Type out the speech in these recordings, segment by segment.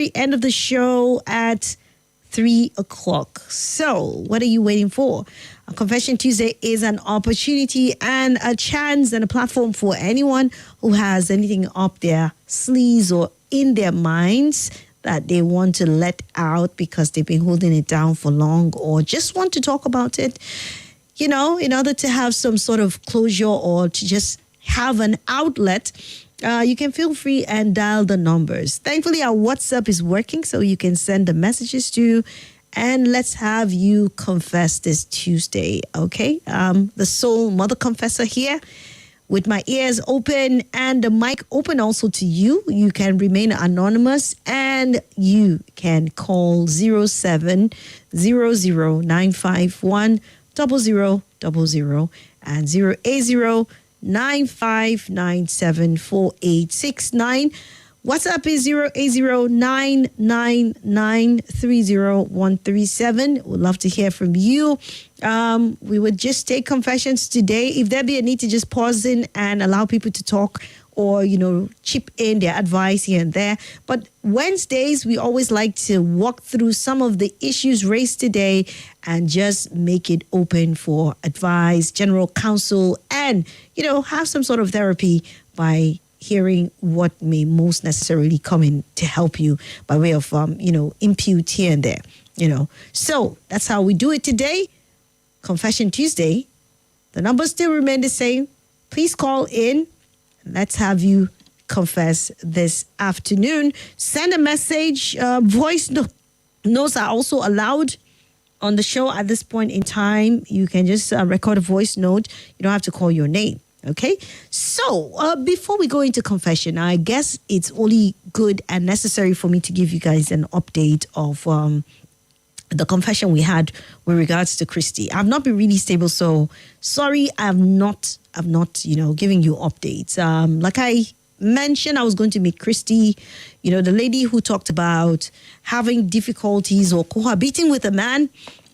the end of the show at 3 o'clock. So, what are you waiting for? A Confession Tuesday is an opportunity and a chance and a platform for anyone who has anything up their sleeves or in their minds that they want to let out because they've been holding it down for long, or just want to talk about it, you know, in order to have some sort of closure or to just have an outlet. You can feel free and dial the numbers. Thankfully, our WhatsApp is working, so you can send the messages to, and let's have you confess this Tuesday, okay? The Soul Mother Confessor here with my ears open and the mic open also to you. You can remain anonymous and you can call 0700-951-0000 and 080-9597-4869. WhatsApp is 080-999-30137. We'd love to hear from you. We would just take confessions today. If there be a need to just pause in and allow people to talk or, you know, chip in their advice here and there. But Wednesdays, we always like to walk through some of the issues raised today and just make it open for advice, general counsel, and, you know, have some sort of therapy by hearing what may most necessarily come in to help you by way of, impute here and there, you know. So that's how we do it today. Confession Tuesday. The numbers still remain the same. Please call in. Let's have you confess this afternoon. Send a message. Voice notes are also allowed on the show at this point in time. You can just record a voice note. You don't have to call your name. Okay, so before we go into confession, I guess it's only good and necessary for me to give you guys an update of the confession we had with regards to Christy. I've not been really stable, so sorry, I've not, giving you updates. Like I mentioned, I was going to meet Christy, you know, the lady who talked about having difficulties or cohabiting with a man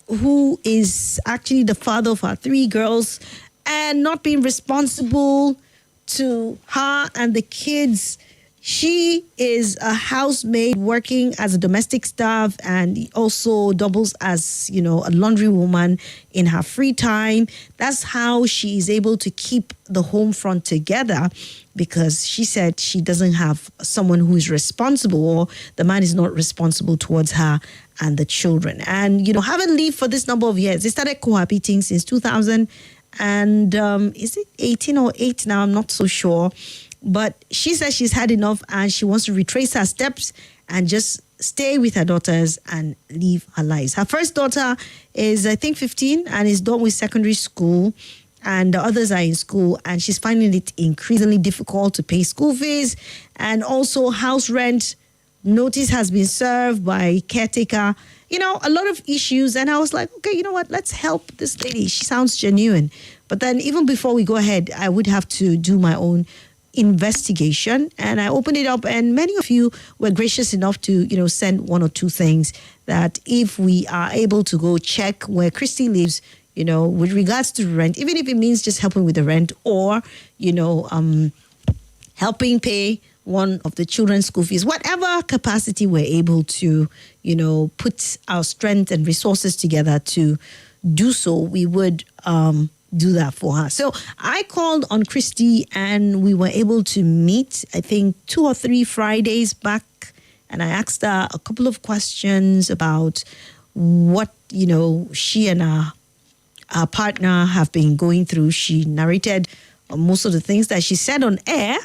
who is actually the father of our 3 girls, and not being responsible to her and the kids. She is a housemaid working as a domestic staff and also doubles as, you know, a laundry woman in her free time. That's how she is able to keep the home front together, because she said she doesn't have someone who is responsible, or the man is not responsible towards her and the children. And, you know, haven't lived for this number of years. They started cohabiting since 2000. And is it 18 or 8 now? I'm not so sure. But she says she's had enough and she wants to retrace her steps and just stay with her daughters and live her lives. Her first daughter is, I think, 15 and is done with secondary school. And the others are in school. And she's finding it increasingly difficult to pay school fees. And also house rent notice has been served by caretaker. You know, a lot of issues. And I was like, okay, you know what? Let's help this lady. She sounds genuine. But then even before we go ahead, I would have to do my own investigation. And I opened it up, and many of you were gracious enough to, you know, send 1 or 2 things that if we are able to go check where Christy lives, you know, with regards to rent, even if it means just helping with the rent or, you know, helping pay one of the children's school fees, whatever capacity we're able to, you know, put our strength and resources together to do so, we would do that for her. So I called on Christy and we were able to meet, I think 2 or 3 Fridays back. And I asked her a couple of questions about what, you know, she and her partner have been going through. She narrated most of the things that she said on air.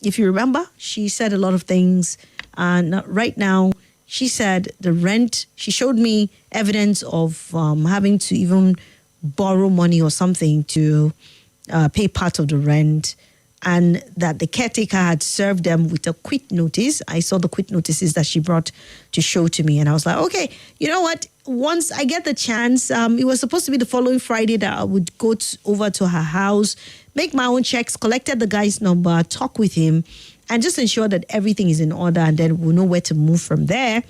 If you remember, she said a lot of things. And right now, she said the rent, she showed me evidence of having to even borrow money or something to pay part of the rent, and that the caretaker had served them with a quit notice. I saw the quit notices that she brought to show to me, and I was like, okay, you know what? Once I get the chance, it was supposed to be the following Friday that I would go over to her house, make my own checks, collected the guy's number, talk with him, and just ensure that everything is in order, and then we'll know where to move from there.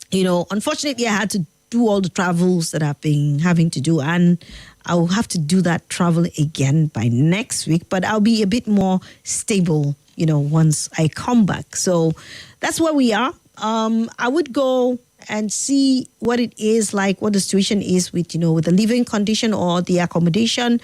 You know, unfortunately, I had to do all the travels that I've been having to do, and I will have to do that travel again by next week, but I'll be a bit more stable, you know, once I come back. So that's where we are. I would go and see what it is like, what the situation is with, with the living condition or the accommodation.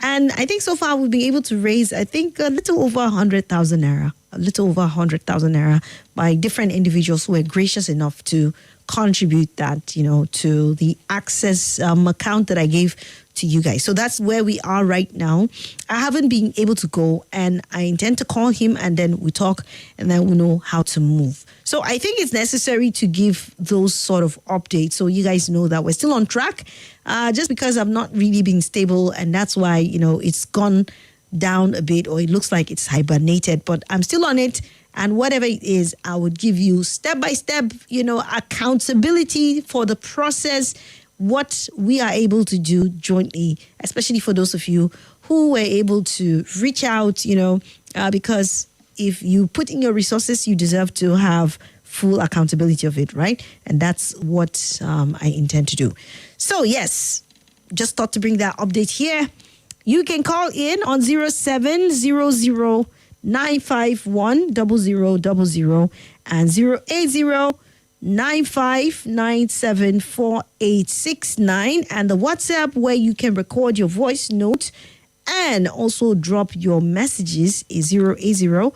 And I think so far we've been able to raise, I think, a little over 100,000 naira, a little over 100,000 naira by different individuals who were gracious enough to contribute that, to the access account that I gave to you guys. So that's where we are right now. I haven't been able to go, and I intend to call him, and then we talk, and then we know how to move. So I think it's necessary to give those sort of updates so you guys know that we're still on track. Just because I've not really been stable, and that's why, it's gone down a bit, or it looks like it's hibernated, but I'm still on it. And whatever it is, I would give you step by step, accountability for the process, what we are able to do jointly, especially for those of you who were able to reach out, because if you put in your resources, you deserve to have full accountability of it, right? And that's what I intend to do. So yes, just thought to bring that update here. You can call in on 0700 951 0000 and 080 9597 4869, and the WhatsApp where you can record your voice note and also drop your messages is 080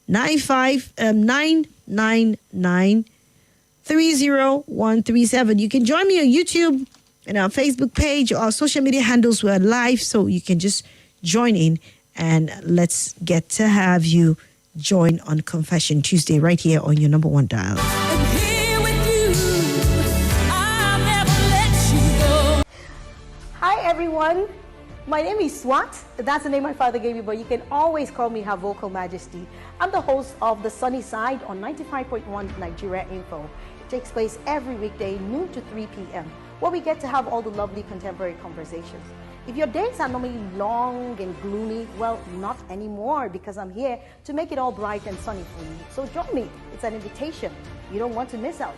999 30137. You can join me on YouTube and our Facebook page. Our social media handles were live, so you can just join in, and let's get to have you join on Confession Tuesday right here on your number one dial. Hi everyone, my name is Swat. That's the name my father gave me, but you can always call me Her Vocal Majesty. I'm the host of The Sunny Side on 95.1 Nigeria Info. It takes place every weekday, noon to 3 p.m., where we get to have all the lovely contemporary conversations. If your days are normally long and gloomy, well, not anymore, because I'm here to make it all bright and sunny for you. So join me. It's an invitation. You don't want to miss out.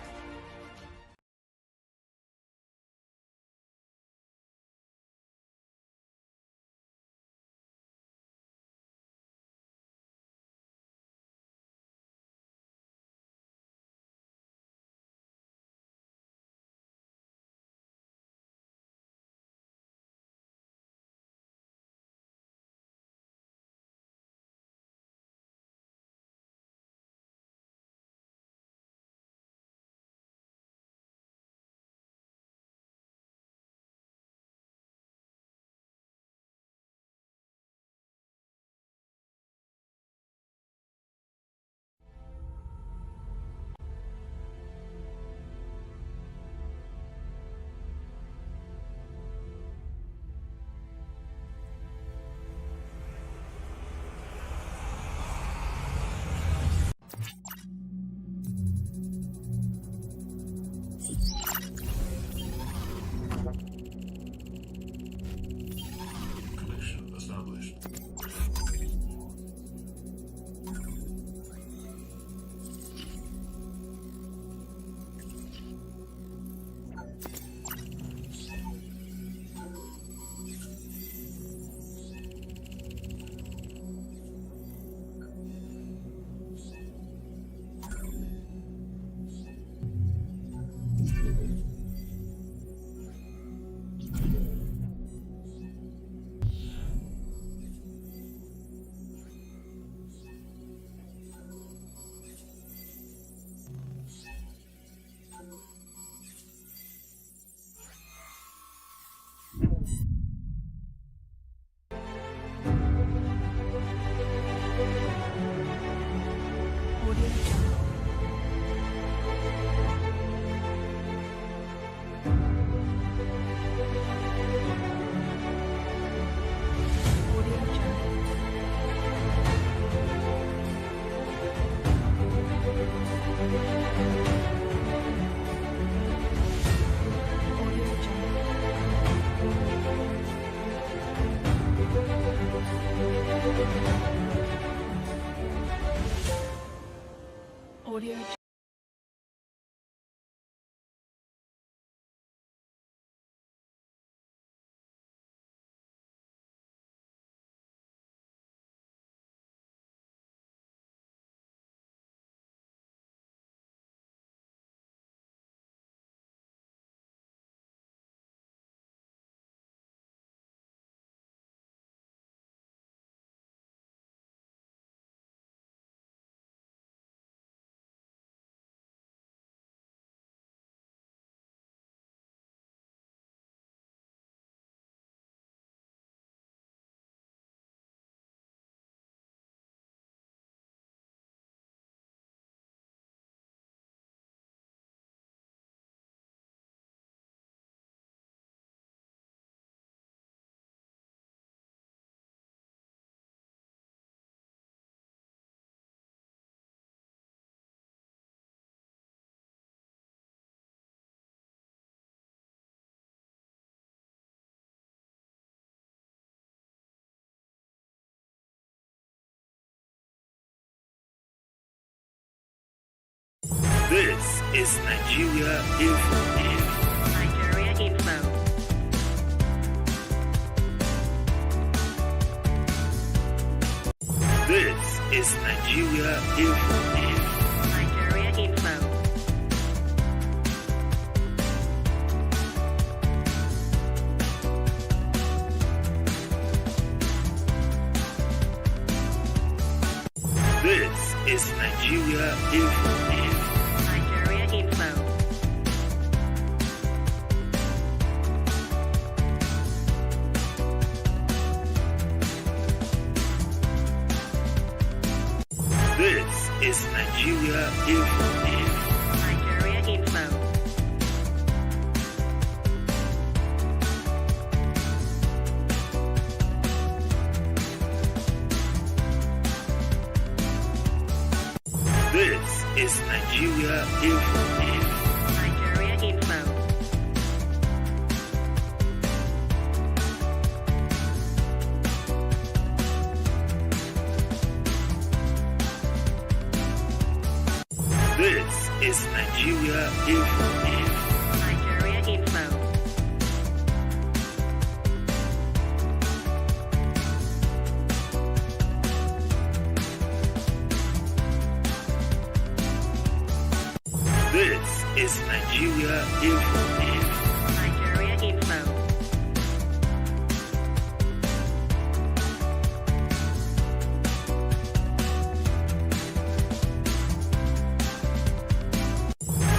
is Nigeria Info. Nigeria Info. This is Nigeria Info. Nigeria Info. This is Nigeria Info. Nigeria Info. This is Nigeria Info. Nigeria Info. This is Nigeria Info. Nigeria Info. This is Nigeria Info. Nigeria Info. This is Nigeria Info. Nigeria Info.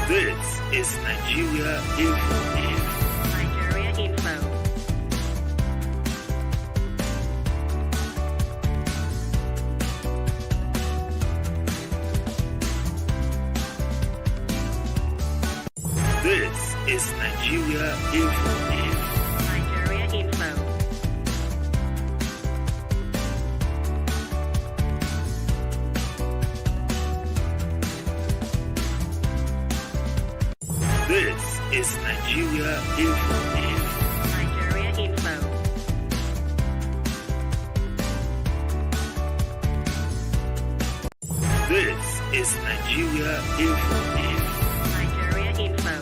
This is Nigeria Info. Nigeria Info. This is Nigeria Info. Nigeria Info. This is Nigeria Info. Nigeria Info. This is Nigeria Info. Nigeria Info.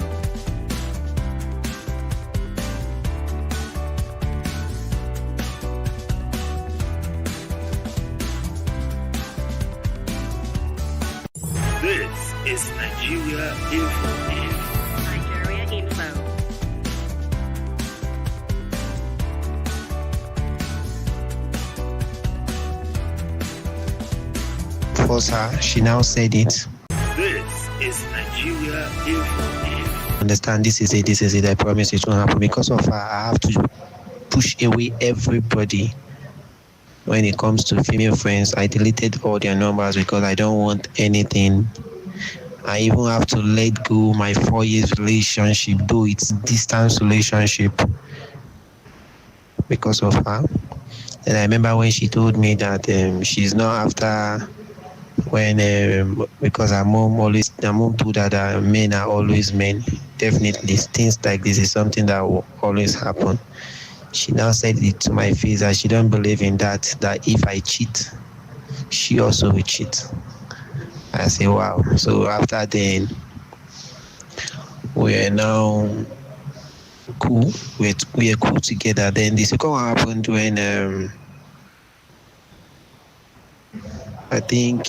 This is Nigeria Info. Nigeria Info. Force her. She now said it. This is Nigeria Info. Understand, this is it. I promise it won't happen. Because of her, I have to push away everybody. When it comes to female friends, I deleted all their numbers because I don't want anything. I even have to let go my 4 years relationship, though it's distance relationship, because of her. And I remember when she told me that she's not after when because her mom told her that men are always men. Definitely, things like this is something that will always happen. She now said it to my face that she don't believe in that if I cheat, she also will cheat. I say, wow. So after then, we are now cool. We are cool together. Then the second one happened when I think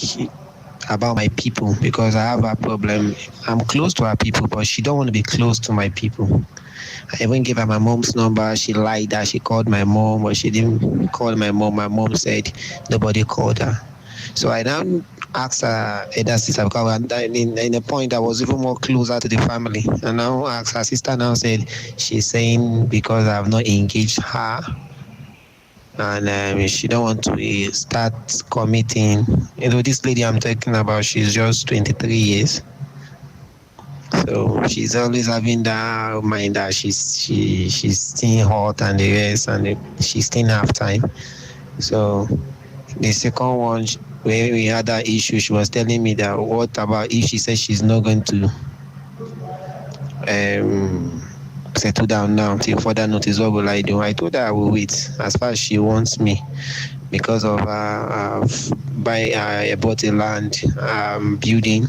about my people, because I have a problem. I'm close to her people, but she don't want to be close to my people. I even gave her my mom's number. She lied that she called my mom, but she didn't call my mom. My mom said nobody called her. So I now asked her elder sister, because in a point I was even more closer to the family. And now asked her sister, now said she's saying because I have not engaged her, and she don't want to start committing. This lady I'm talking about, she's just 23 years. So she's always having that mind that she's still hot and the rest, and she's still half time. So the second one, when we had that issue, she was telling me that what about if she says she's not going to settle down now till further notice, what will I do? I told her I will wait as far as she wants me, because of I bought a land building.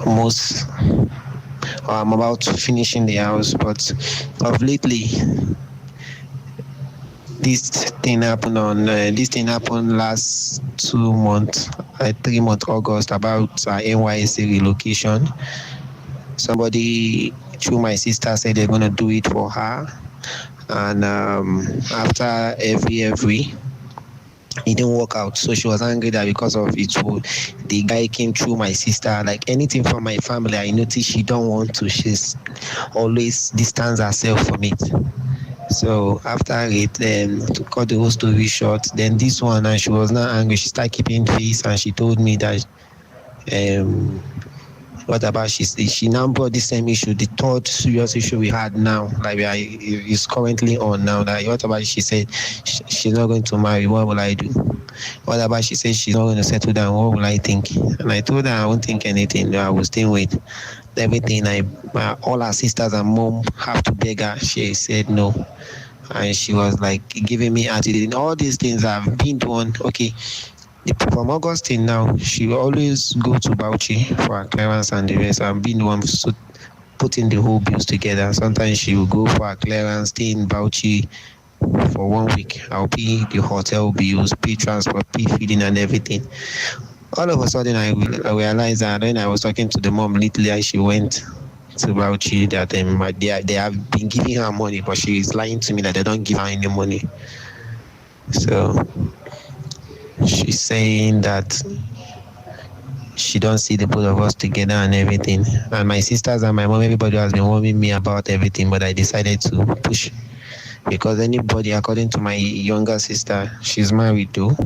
almost, or I'm about to finish in the house. But of lately, this thing happened last 2 months, 3 months August, about NYSC relocation. Somebody through my sister said they're gonna do it for her, and after every it didn't work out. So she was angry that because of it, the guy came through my sister. Like anything from my family, I noticed she don't want to. She's always distance herself from it. So after it, to cut the whole story short, then this one, and she was not angry. She started keeping face, and she told me that um what about she now brought the same issue, the third serious issue we had now, like is currently on now. Like what about she said she's not going to marry? What will I do? What about she said she's not going to settle down? What will I think? And I told her I won't think anything. I will stay with everything. All her sisters and mom have to beg her. She said no, and she was like giving me attitude. All these things I've been doing. Okay, from Augustine now, she will always go to Bauchi for her clearance and the rest. I'm being the one putting the whole bills together. Sometimes she will go for her clearance, stay in Bauchi for 1 week. I'll pay the hotel bills, pay transport, pay feeding and everything. All of a sudden, I realized that when I was talking to the mom lately, as she went to Bauchi, that they have been giving her money, but she is lying to me that they don't give her any money. So she's saying that she don't see the both of us together and everything. And my sisters and my mom, everybody has been warning me about everything, but I decided to push. Because anybody, according to my younger sister, she's married though,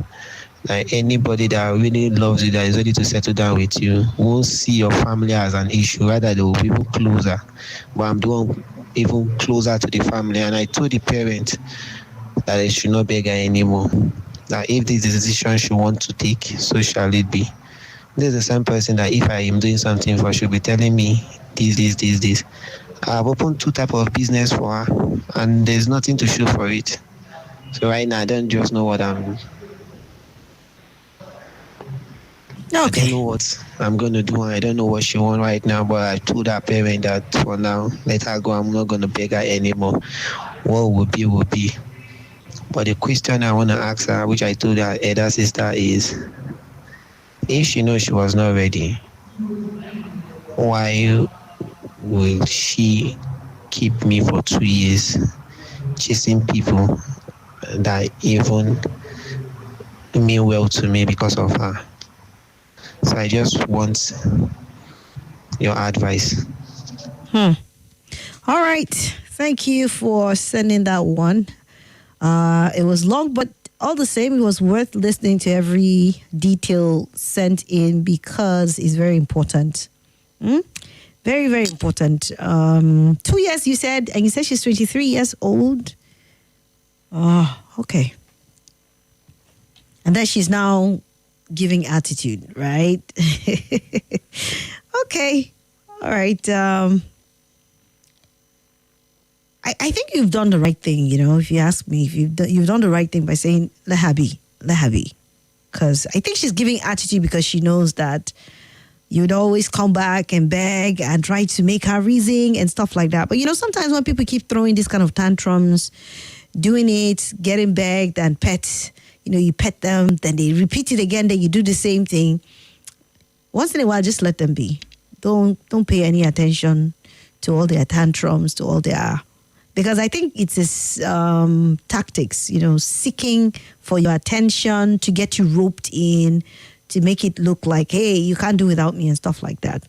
like anybody that really loves you, that is ready to settle down with you, won't see your family as an issue. Rather, they will be even closer. But I'm doing even closer to the family. And I told the parent that they should not beg her anymore. That if this is the decision she wants to take, so shall it be. This is the same person that if I am doing something for, she'll be telling me this. I've opened 2 types of business for her, and there's nothing to show for it. So right now, I don't just know what I don't know what I'm going to do. I don't know what she wants right now, but I told her parent that for now, let her go. I'm not going to beg her anymore. What will be. But the question I want to ask her, which I told her elder sister, is if she knows she was not ready, why will she keep me for 2 years chasing people that even mean well to me because of her? So I just want your advice. All right. Thank you for sending that one. It was long, but all the same, it was worth listening to every detail sent in because it's very important. Very, very important. 2 years, you said, and you said she's 23 years old. Oh, okay. And then she's now giving attitude, right? Okay. All right. I think you've done the right thing, if you ask me, if you've done the right thing by saying, let her be. Because I think she's giving attitude because she knows that you'd always come back and beg and try to make her reason and stuff like that. But, sometimes when people keep throwing these kind of tantrums, doing it, getting begged and pet, you pet them, then they repeat it again, then you do the same thing. Once in a while, just let them be. Don't pay any attention to all their tantrums, to all their... Because I think it's this tactics, seeking for your attention, to get you roped in, to make it look like, hey, you can't do without me and stuff like that.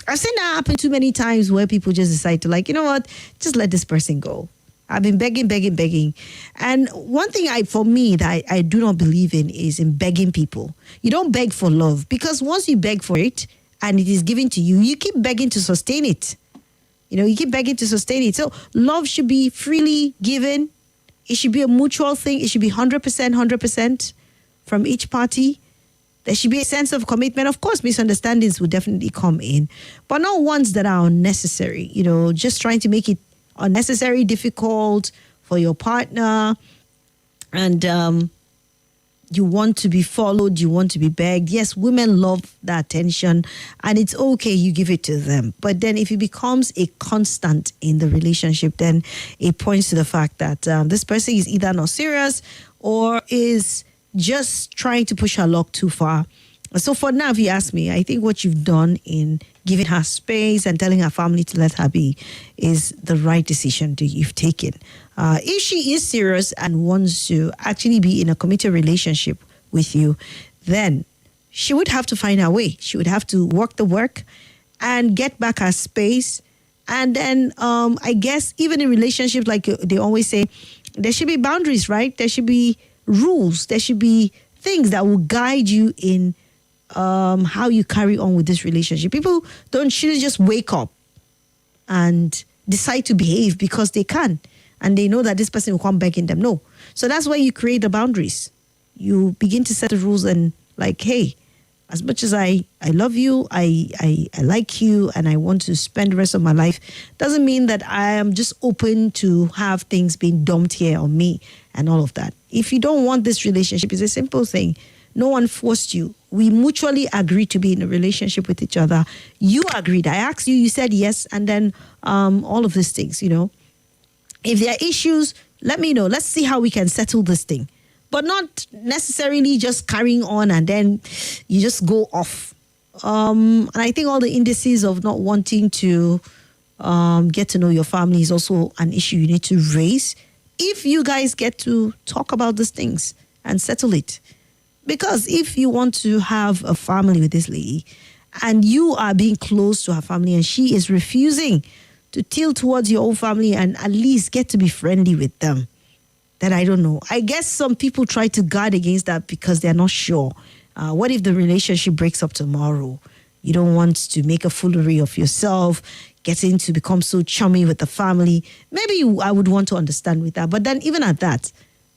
I've seen that happen too many times where people just decide to you know what, just let this person go. I've been begging. And one thing for me that I do not believe in begging people. You don't beg for love, because once you beg for it and it is given to you, you keep begging to sustain it. You keep begging to sustain it. So love should be freely given. It should be a mutual thing. It should be 100% from each party. There should be a sense of commitment. Of course, misunderstandings will definitely come in, but not ones that are unnecessary. Just trying to make it unnecessary difficult for your partner. And you want to be followed, you want to be begged. Yes, women love that attention, and it's okay, you give it to them. But then if it becomes a constant in the relationship, then it points to the fact that this person is either not serious or is just trying to push her luck too far. So for now, if you ask me, I think what you've done in giving her space and telling her family to let her be is the right decision that you've taken. If she is serious and wants to actually be in a committed relationship with you, then she would have to find her way. She would have to work the work and get back her space. And then I guess even in relationships, like they always say, there should be boundaries, right? There should be rules. There should be things that will guide you in how you carry on with this relationship. People shouldn't just wake up and decide to behave because they can and they know that this person will come back in them. No. So that's why you create the boundaries. You begin to set the rules and like, hey, as much as I love you, I like you, and I want to spend the rest of my life, doesn't mean that I am just open to have things being dumped here on me and all of that. If you don't want this relationship, it's a simple thing. No one forced you. We mutually agreed to be in a relationship with each other. You agreed. I asked you, you said yes. And then all of these things, If there are issues, let me know. Let's see how we can settle this thing. But not necessarily just carrying on and then you just go off. And I think all the indices of not wanting to get to know your family is also an issue you need to raise if you guys get to talk about these things and settle it. Because if you want to have a family with this lady and you are being close to her family and she is refusing to tilt towards your own family and at least get to be friendly with them, then I don't know. I guess some people try to guard against that because they're not sure. What if the relationship breaks up tomorrow? You don't want to make a foolery of yourself, getting to become so chummy with the family. Maybe I would want to understand with that. But then even at that,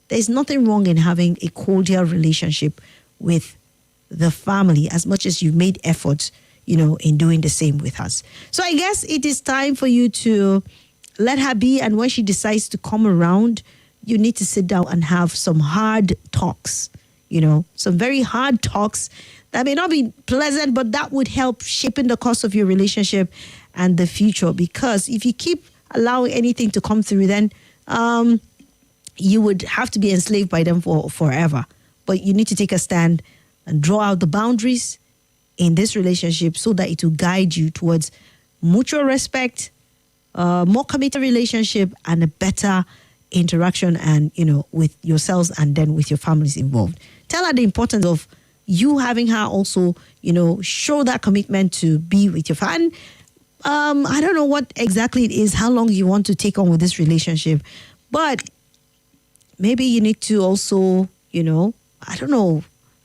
there's nothing wrong in having a cordial relationship with the family as much as you've made efforts, in doing the same with us. So I guess it is time for you to let her be. And when she decides to come around, you need to sit down and have some hard talks, some very hard talks that may not be pleasant, but that would help shaping the course of your relationship and the future. Because if you keep allowing anything to come through, then you would have to be enslaved by them for forever. But you need to take a stand and draw out the boundaries in this relationship so that it will guide you towards mutual respect, more committed relationship, and a better interaction and, with yourselves and then with your families involved. Tell her the importance of you having her also, show that commitment to be with your family. I don't know what exactly it is, how long you want to take on with this relationship, but maybe you need to also, I don't know.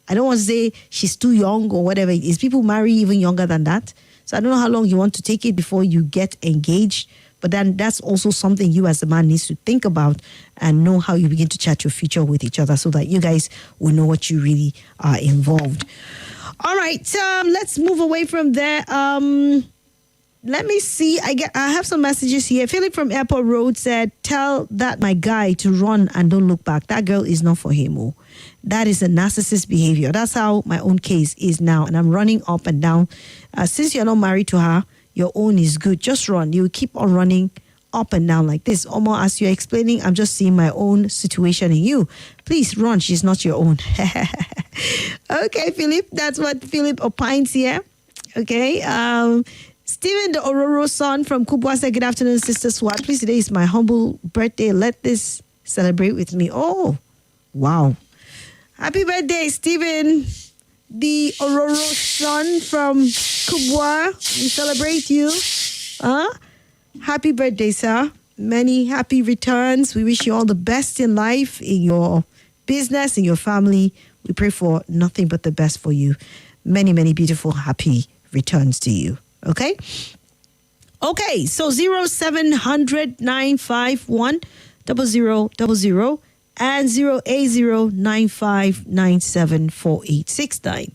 I don't want to say she's too young or whatever it is. People marry even younger than that. So I don't know how long you want to take it before you get engaged. But then that's also something you as a man needs to think about and know how you begin to chart your future with each other so that you guys will know what you really are involved. All right. Let's move away from there. Let me see. I have some messages here. Philip from Airport Road said, tell that my guy to run and don't look back. That girl is not for him. Oh. That is a narcissist behavior. That's how my own case is now. And I'm running up and down. Since you're not married to her, your own is good. Just run. You keep on running up and down like this. Omar, as you're explaining, I'm just seeing my own situation in you. Please run. She's not your own. Okay, Philip. That's what Philip opines here. Okay. Stephen, the Ororo son from Kubwa said, good afternoon, Sister Swat. Please, today is my humble birthday. Let this celebrate with me. Oh, wow. Happy birthday, Stephen, the Ororo son from Kubwa. We celebrate you. Happy birthday, sir. Many happy returns. We wish you all the best in life, in your business, in your family. We pray for nothing but the best for you. Many, many beautiful, happy returns to you. Okay? Okay, so 0700 951 0000 and 08095974869.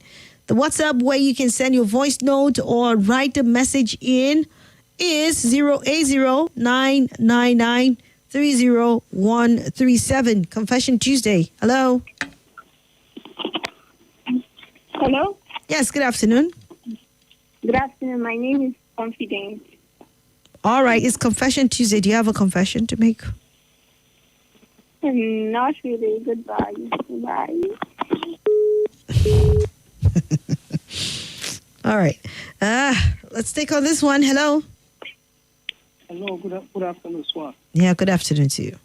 The WhatsApp where you can send your voice note or write a message in is 08099930137. Confession Tuesday. Hello. Hello. Yes, good afternoon. Good afternoon. My name is Confidence. All right, it's Confession Tuesday. Do you have a confession to make? Not really. Goodbye. Bye. All right. Let's take on this one. Hello. Hello, good afternoon, Swat. Yeah, good afternoon to you.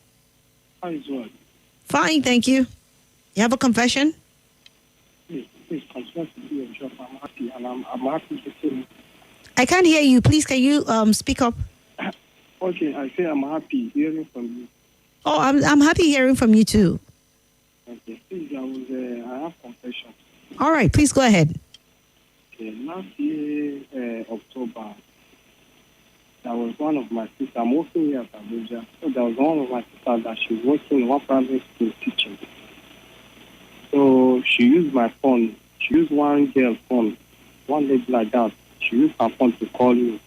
How is Swat? Fine, thank you. You have a confession? Please, confess to be a job. I'm happy, and I'm happy to say. I can't hear you. Please, can you speak up? Okay, I say I'm happy hearing from you. Oh, I'm happy hearing from you too. Okay, please, I have confession. All right, please go ahead. Okay, last year, October, there was one of my sisters. I'm working here at Abuja. So there was one of my sisters that she was working in one private school teaching. So she used my phone. She used one girl's phone, one lady like that. She used her phone to call me.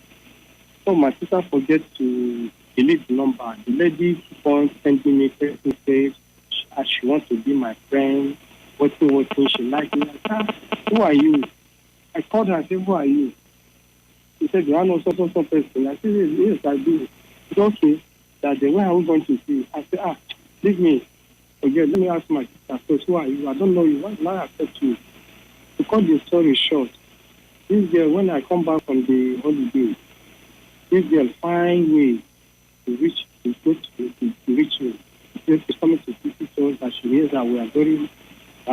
So my sister forget to delete the number. The lady keep on sending me text message. She wants to be my friend. Working. She likes me. I said, who are you? I called her. I said, who are you? She said, do I know so person? I said, yes, I do. It's okay. That the way are we going to see? I said, leave me. Okay, let me ask my sister. So who are you? I don't know you. Why did I accept you? To cut the story short, this girl, when I come back from the holiday, this girl find way to reach me. She's coming to visit us that she hears that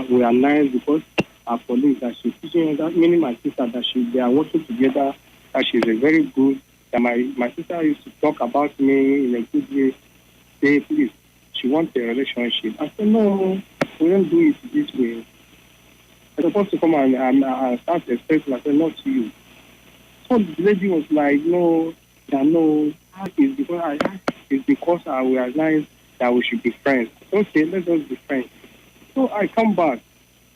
we are nice because our colleagues that she's teaching us that, meaning my sister, that they are working together, that she's a very good, that my sister used to talk about me in a good way. Say, please, she wants a relationship. I said, no, we don't do it this way. I'm supposed to come and start expecting. I said, not to you. So the lady was like, no, it's because we are nice that we should be friends. Okay, let us be friends. So I come back.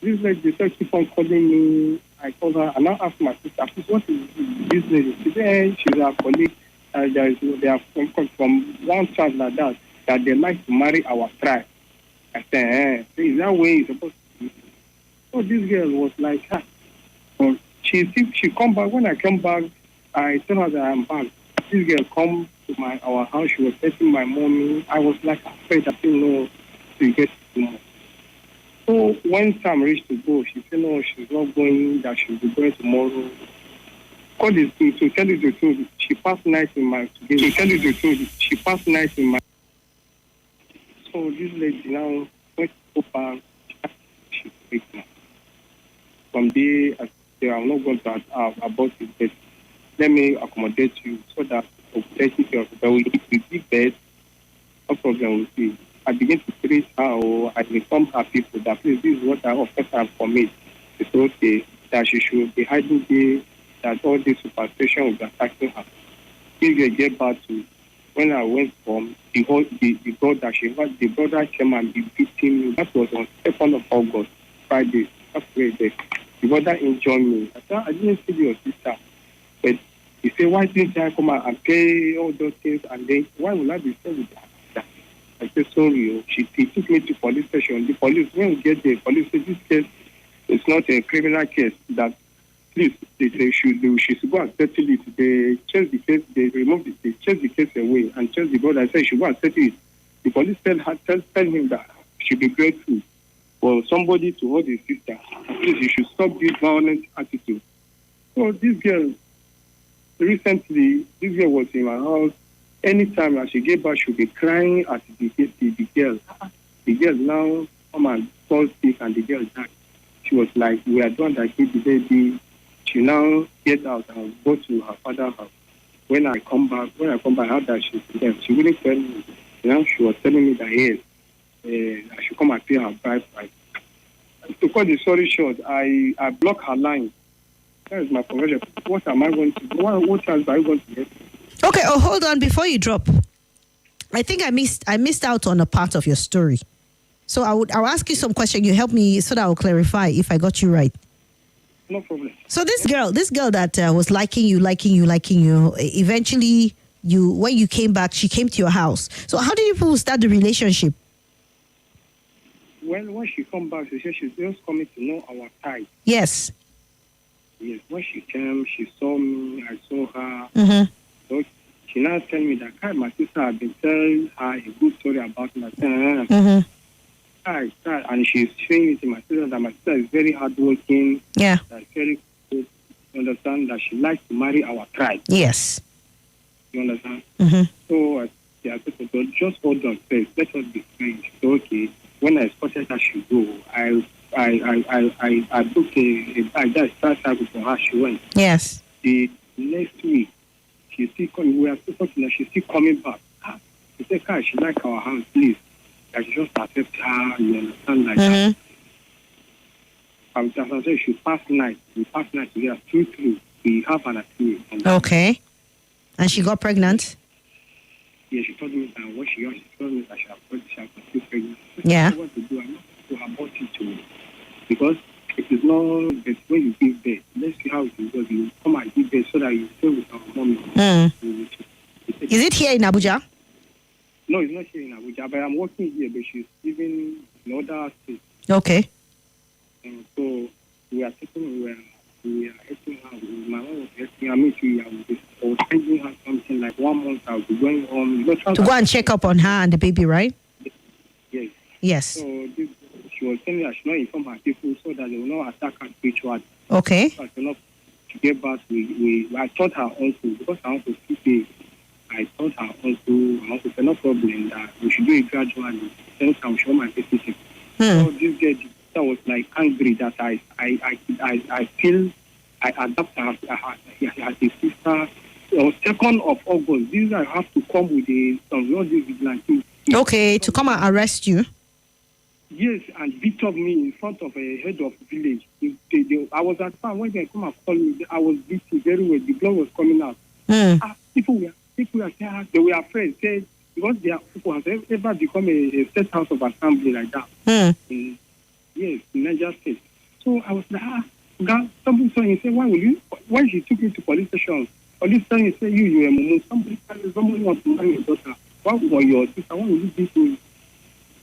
This lady keep on calling me. I called her and I asked my sister, please, what is this lady? She said, hey, she's our colleague. They are from one tribe like that they like to marry our tribe. I said, is that way it's supposed to be? So this girl was like, so she come back. When I come back, I tell her that I'm back. This girl come to our house. She was telling my mommy. I was like afraid. I didn't know to get too much. So when time reached to go, she said, no, she's not going, that she'll be going tomorrow. To tell you the truth, she passed night in my... So this lady now went to go back. She's pregnant. From there, I said, I'm not going to abort it, but let me accommodate you so that we'll take care of it. But we give birth, no problem with you. I begin to treat her, I become happy with that. Please, this is what I offer her for me. It's okay that she should be hiding there, that all this superstition will be attacking her. If you get back to when I went home, the brother came and be beating me. That was on 2nd of August, Friday. That's very day. The brother enjoyed me. I said, I didn't see your sister. But he said, why didn't I come out and pay all those things? And then, why will I be staying with her? I said, sorry. He took me to police station. The police, when we get there, police said, this case is not a criminal case. That, please, they should go and settle it. They change the case, they remove it, they change the case away and change the brother. I said, she go and settle it. The police tell him that she should be grateful for somebody to hold his sister. Please, you should stop this violent attitude. So this girl, recently, this girl was in my house. Anytime as she get back, she'll be crying at the girl. The girl now come and fall sick and the girl died. She was like, we are the one that gave the baby. She now get out and go to her father's house. When I come back, how that she's there. She wouldn't tell me. Now she was telling me that, yes, I should come and pay her price. To cut the story short, I block her line. That is my profession. What am I going to do? What chance are you going to get? Okay, hold on before you drop. I think I missed out on a part of your story. So I'll ask you some questions. You help me so that I'll clarify if I got you right. No problem. So this girl that was liking you, eventually when you came back, she came to your house. So how did you people start the relationship? when she come back, she said she's just coming to know our type. Yes. Yes, when she came, she saw me, I saw her. Mm-hmm. So she now tell me that my sister had been telling her a good story about me. Mm-hmm. And she's saying it to my sister that my sister is very hardworking. Yeah. That's very good. You understand that she likes to marry our tribe. Yes. You understand? Mm-hmm. So I said, just hold on first. Let us be friends. So okay. When I spotted her, she go. I booked I just started for her. She went. Yes. The next week, she's still coming. We are still talking. She's still coming back. She said, "Kai, she like our house, please." I should just accept her. You understand, like that. As I said, she passed night. We passed night together. Through. We have an affair. Okay. And she got pregnant. Yeah, she told me that what she told me that she was still pregnant. Yeah. What to do? I'm not to abort it to because it is not that when you give birth. Let's see how it goes. You come and give birth so that you stay with our mommy. Is it here in Abuja? No, it's not here in Abuja, but I'm working here, but she's living in other states. Okay. And so we are helping her. My mom was helping her. I was sending her something like 1 month. I will be going home. To go and check up on her and the baby, right? Yes. Yes. So she was telling me I should not inform her people so that they will not attack her spiritually. Okay. So to get back, I thought her uncle, because her uncle still there. I thought her uncle said no problem, that we should do it gradually. Then I'm sure my decision. So this girl that was like angry that I feel I adapt her as a sister. On 2nd of August, this I have to come with all these vigilantes. Okay, to come and arrest you. Yes, and beat up me in front of a head of village. I was at farm when they come and call me. I was beaten very well. The blood was coming out. People were saying they were afraid. Said because their people have ever become a state house of assembly like that. Yes, in Niger State. So I was like, God, somebody saw him say, why she took me to police station? Police station say you're a mumu. Somebody wants to marry your daughter. Why were your sister? Why would you do so?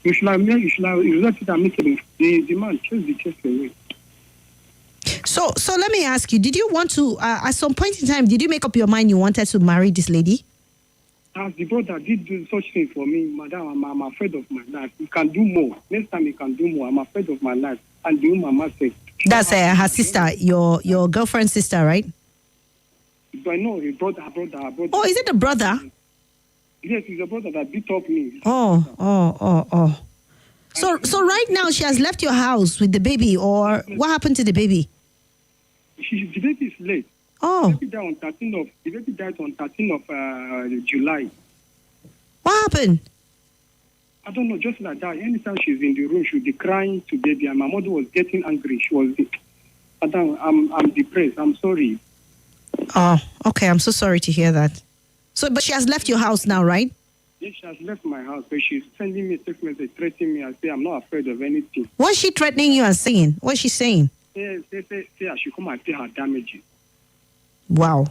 You should have let it and make it. The man chase the case away. So let me ask you, did you want to, at some point in time, did you make up your mind you wanted to marry this lady? As the brother did do such thing for me, madam, I'm afraid of my life. He can do more. Next time he can do more. I'm afraid of my life. And the woman said. That's her sister, your girlfriend's sister, right? I know, her brother. Oh, is it the brother? Yes, it's the brother that beat up me. Oh. So right now she has left your house with the baby, or what happened to the baby? The baby is late. Oh. The baby died on 13th of July. What happened? I don't know, just like that. Anytime she's in the room, she'll be crying to baby, and my mother was getting angry. She was, I'm depressed. I'm sorry. Oh, okay. I'm so sorry to hear that. So, but she has left your house now, right? Yes, she has left my house, but she's sending me a text message, threatening me. I say I'm not afraid of anything. What's she threatening you and saying? What's she saying? Say I should come and pay her damages. Wow.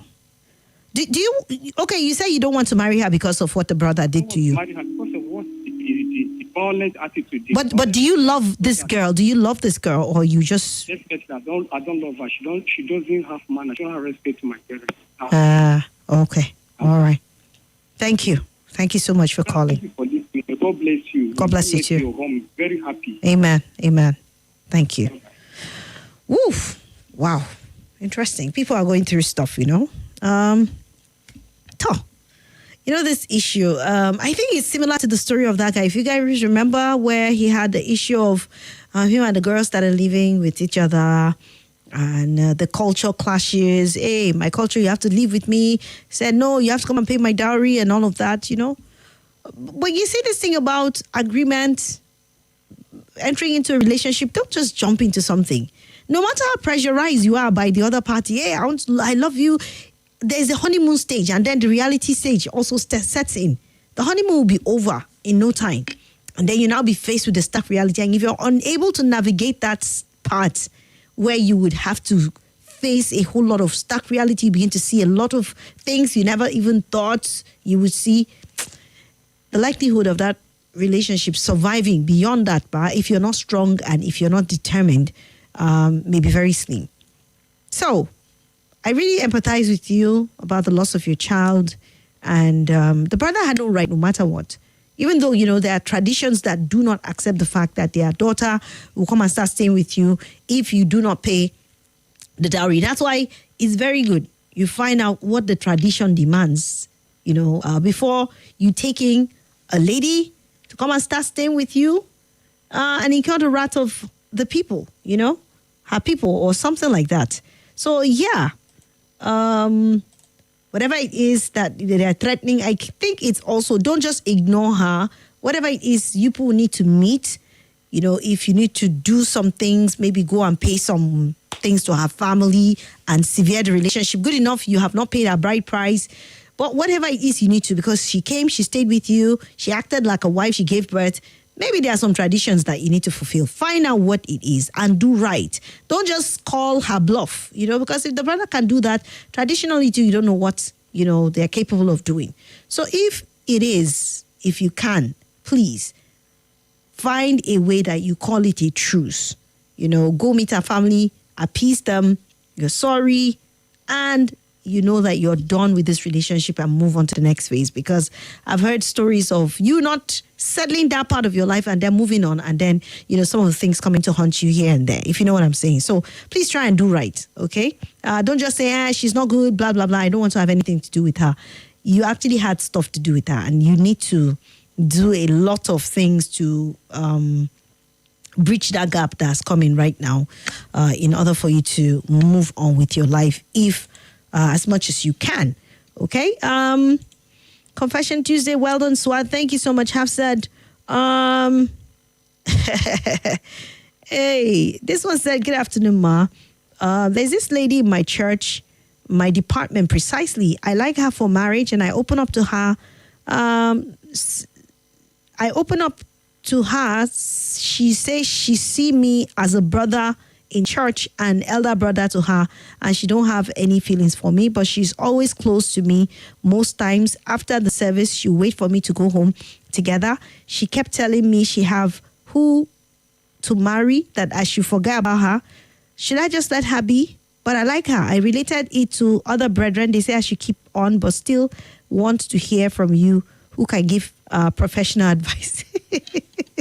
Do you? Okay, you say you don't want to marry her because of what the brother did to you. Marry her because of what the violent attitude. But do you love this girl? Do you love this girl, or you just? Yes, I don't love her. She doesn't have manners. She don't have respect to my parents. Okay. All right. Thank you. Thank you so much for calling. Thank you for listening. God bless you. God bless you too. Your home. Very happy. Amen. Thank you. Woof. Wow. Interesting. People are going through stuff, this issue, I think it's similar to the story of that guy. If you guys remember where he had the issue of him and the girl started living with each other and the culture clashes. Hey, my culture, you have to live with me. He said, no, you have to come and pay my dowry and all of that, But you see this thing about agreement, entering into a relationship, don't just jump into something. No matter how pressurized you are by the other party, hey, I love you. There's a honeymoon stage, and then the reality stage also sets in. The honeymoon will be over in no time. And then you now be faced with the stark reality. And if you're unable to navigate that part where you would have to face a whole lot of stark reality, you begin to see a lot of things you never even thought you would see, the likelihood of that relationship surviving beyond that, but if you're not strong and if you're not determined, may be very slim. So I really empathize with you about the loss of your child. And the brother had no right no matter what. Even though, there are traditions that do not accept the fact that their daughter will come and start staying with you if you do not pay the dowry. That's why it's very good. You find out what the tradition demands, before you taking a lady to come and start staying with you and incur the wrath of the people, her people or something like that. So, yeah, whatever it is that they're threatening, I think it's also, don't just ignore her. Whatever it is, you people need to meet. If you need to do some things, maybe go and pay some things to her family and sever the relationship. Good enough, you have not paid her bride price. But whatever it is, you need to, because she came, she stayed with you, she acted like a wife, she gave birth. Maybe there are some traditions that you need to fulfill. Find out what it is and do right. Don't just call her bluff, because if the brother can do that, traditionally too, you don't know what, they're capable of doing. So if you can, please find a way that you call it a truce. Go meet her family, appease them, you're sorry, and you know that you're done with this relationship and move on to the next phase. Because I've heard stories of you not settling that part of your life and then moving on, and then, some of the things coming to haunt you here and there, if you know what I'm saying. So please try and do right, okay? Don't just say, she's not good, blah, blah, blah. I don't want to have anything to do with her. You actually had stuff to do with her, and you need to do a lot of things to bridge that gap that's coming right now in order for you to move on with your life, if as much as you can. Okay. Confession Tuesday. Well done, Swat. Thank you so much. Have said. Hey, this one said, good afternoon, Ma. There's this lady in my church, my department precisely. I like her for marriage, and I open up to her. She says she see me as a brother in church, an elder brother to her, and she don't have any feelings for me, but she's always close to me. Most times after the service, she wait for me to go home together. She kept telling me she have who to marry, that I should forget about her. Should I just let her be? But I like her. I related it to other brethren. They say I should keep on, but still want to hear from you who can give professional advice.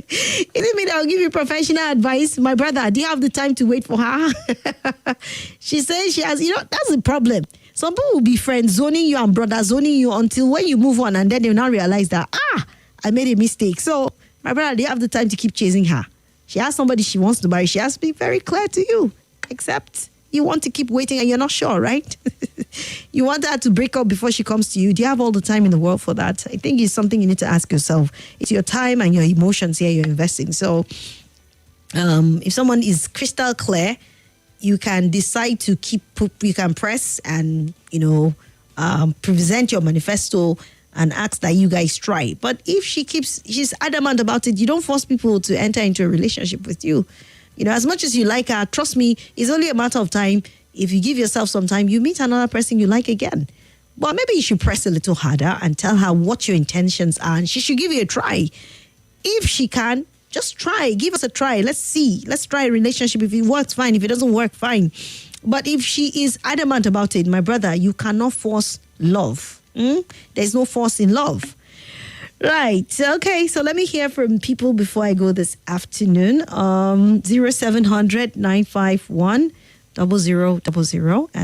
It didn't mean I'll give you professional advice. My brother, do you have the time to wait for her? She says she has, that's the problem. Some people will be friends zoning you and brother zoning you until when you move on, and then they'll now realize that, I made a mistake. So, my brother, do you have the time to keep chasing her? She has somebody she wants to marry. She has to be very clear to you. Except you want to keep waiting and you're not sure, right? You want her to break up before she comes to you. Do you have all the time in the world for that? I think it's something you need to ask yourself. It's your time and your emotions here you're investing. So if someone is crystal clear, you can decide to you can press and, present your manifesto and ask that you guys try. But if she's adamant about it, you don't force people to enter into a relationship with you. As much as you like her, trust me, it's only a matter of time. If you give yourself some time, you meet another person you like again. But maybe you should press a little harder and tell her what your intentions are, and she should give you a try. If she can, just try. Give us a try. Let's see. Let's try a relationship. If it works, fine. If it doesn't work, fine. But if she is adamant about it, my brother, you cannot force love. There's no force in love. Right. Okay. So let me hear from people before I go this afternoon. 0700 951 0000 and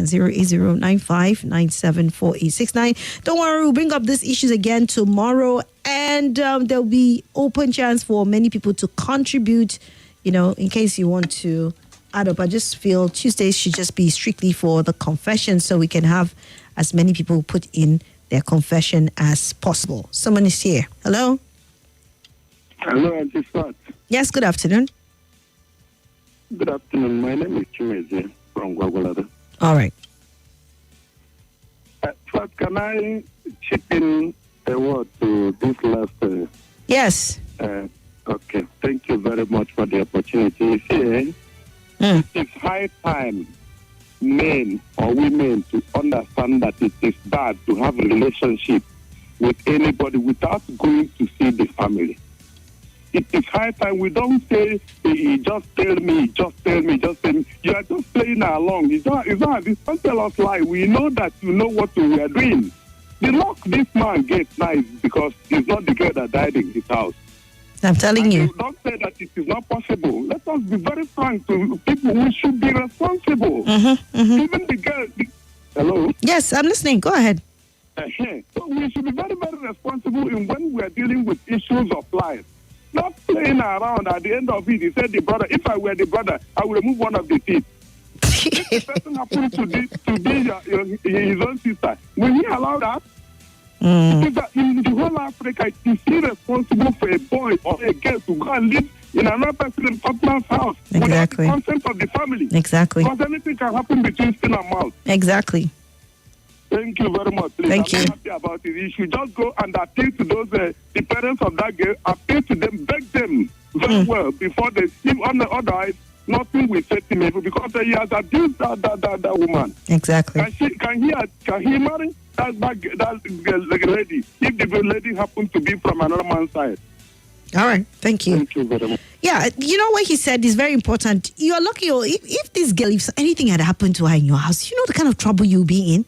08095974869. Don't worry, we'll bring up these issues again tomorrow, and there'll be open chance for many people to contribute, in case you want to add up. I just feel Tuesdays should just be strictly for the confession, so we can have as many people put in their confession as possible. Someone is here. Hello? Hello, Auntie Swat. Yes, good afternoon. Good afternoon. My name is Chimeze from Gwagwalada. All right. Swat, can I chip in a word to this last? Yes. Okay. Thank you very much for the opportunity. See, it's high time men or women to understand that it is bad to have a relationship with anybody without going to see the family. it is high time we don't say, just tell me, just tell me, just tell me. You are just playing along. It's not, don't tell us lie. We know that you know what we are doing. The luck this man gets now is because it's not the girl that died in his house. I'm telling And you. don't say that it is not possible. Let us be very frank to people who should be responsible. Even the girl. Hello? Yes, I'm listening. Go ahead. So we should be very, very responsible in when we are dealing with issues of life. Not playing around. At the end of it, he said the brother, if I were the brother, I would remove one of the teeth. If the person happens to be his own sister, will he allow that? It is that in the whole Africa, it is irresponsible for a boy or a girl to go and live in another person's partner's house without the consent of the family. Exactly. Because anything can happen between skin and mouth. Exactly. Thank you very much. Please. Thank you. I'm happy about it. You should just go and appeal to those, the parents of that girl, appeal to them, beg them very well before they see. Otherwise, nothing will set him able because he has abused that woman. Exactly. Can he marry that girl, lady if the lady happens to be from another man's side? All right. Thank you. Thank you very much. Yeah, you know what he said is very important. You're lucky if this girl, if anything had happened to her in your house, you know the kind of trouble you'll be in.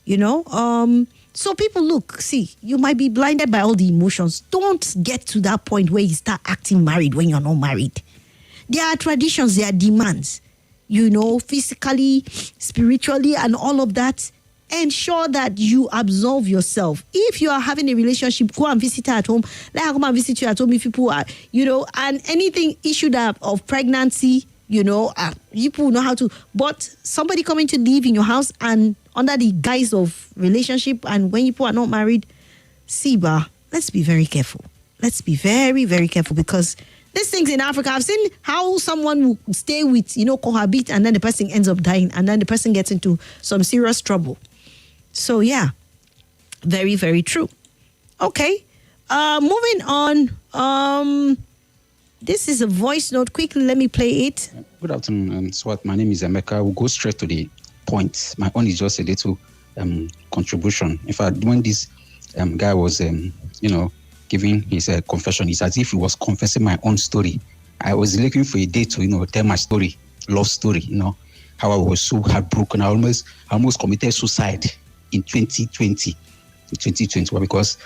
You know, so people look, see, you might be blinded by all the emotions. Don't get to that point where you start acting married when you're not married. There are traditions, there are demands, you know, physically, spiritually, and all of that. Ensure that you absolve yourself. If you are having a relationship, go and visit her at home. Let her come and visit you at home if people are, you know, and anything issue that of pregnancy, you know, people know how to. But somebody coming to live in your house and under the guise of relationship, and when people are not married, let's be very careful. Let's be very, very careful because these things in Africa, I've seen how someone will stay with, you know, cohabit, and then the person ends up dying, and then the person gets into some serious trouble. So yeah, very, very true. Okay, moving on. This is a voice note. Quickly, let me play it. Good afternoon, Swat. My name is Emeka. We'll go straight to the point. My own is just a little contribution. In fact, when this guy was, giving his confession, it's as if he was confessing my own story. I was looking for a day to, tell my story, love story, how I was so heartbroken. I almost committed suicide in 2021 because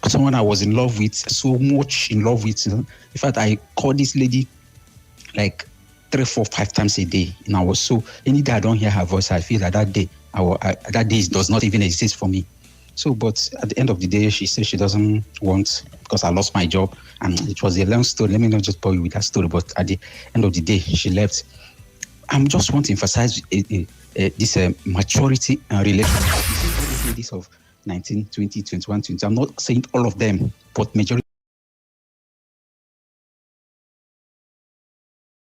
someone I was in love with, so much in love with. In fact, I called this lady like 3, 4, 5 times a day. And I was so, any day I don't hear her voice, I feel that day does not even exist for me. So, but at the end of the day, she said she doesn't want, because I lost my job. And it was a long story. Let me not just bore you with that story. But at the end of the day, she left. I just want to emphasize this maturity and relationship. You see all these ladies of 19, 20, 21, 22. I'm not saying all of them, but majority.